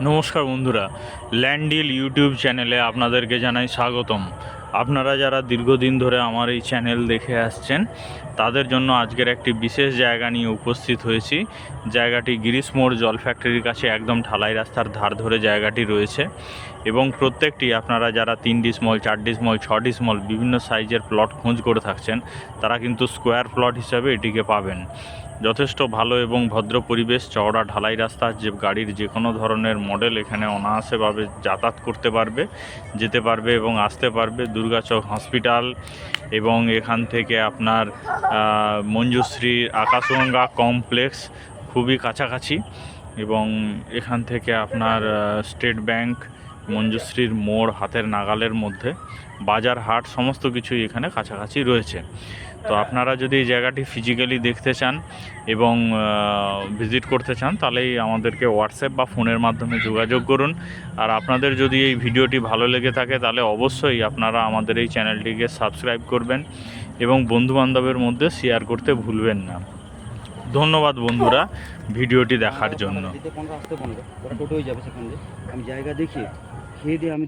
নমস্কার বন্ধুরা, land deal YouTube চ্যানেলে আপনাদেরকে জানাই স্বাগতম। আপনারা যারা দীর্ঘদিন ধরে আমার এই চ্যানেল দেখে আসছেন তাদের জন্য আজকের একটি বিশেষ জায়গা নিয়ে উপস্থিত হয়েছি। জায়গাটি গিরিশ মোড় জল ফ্যাক্টরির কাছে একদম ঢালাই রাস্তার ধার ধরে জায়গাটি রয়েছে এবং প্রত্যেকটি আপনারা যারা 3 ডিসমল 4 ডিসমল 6 ডিসমল বিভিন্ন সাইজের প্লট খোঁজ করে থাকছেন তারা কিন্তু স্কোয়ার প্লট হিসাবে এটিকে পাবেন। যথেষ্ট ভালো এবং ভদ্র পরিবেশ, চওড়া ঢালাই রাস্তা, যে গাড়ির যে কোনো ধরনের মডেল এখানে অনায়াসেভাবে যাতায়াত করতে পারবে, যেতে পারবে এবং আসতে পারবে। দুর্গাচক হসপিটাল এবং এখান থেকে আপনার মঞ্জুশ্রী আকাশগঙ্গা কমপ্লেক্স খুবই কাছাকাছি এবং এখান থেকে আপনার স্টেট ব্যাংক, মঞ্জুশ্রীর মোড় হাতের নাগালের মধ্যে, বাজার হাট সমস্ত কিছুই এখানে কাছাকাছি রয়েছে। তো আপনারা যদি এই জায়গাটি ফিজিক্যালি দেখতে চান এবং ভিজিট করতে চান তাহলেই আমাদেরকে হোয়াটসঅ্যাপ বা ফোনের মাধ্যমে যোগাযোগ করুন। আর আপনাদের যদি এই ভিডিওটি ভালো লেগে থাকে তাহলে অবশ্যই আপনারা আমাদের এই চ্যানেলটিকে সাবস্ক্রাইব করবেন এবং বন্ধুবান্ধবের মধ্যে শেয়ার করতে ভুলবেন না। ধন্যবাদ বন্ধুরা ভিডিওটি দেখার জন্য। আসতে 15 ওরা টোটো হয়ে যাবে সেখান দিয়ে আমি জায়গা দেখিয়ে খেয়ে দিয়ে আমি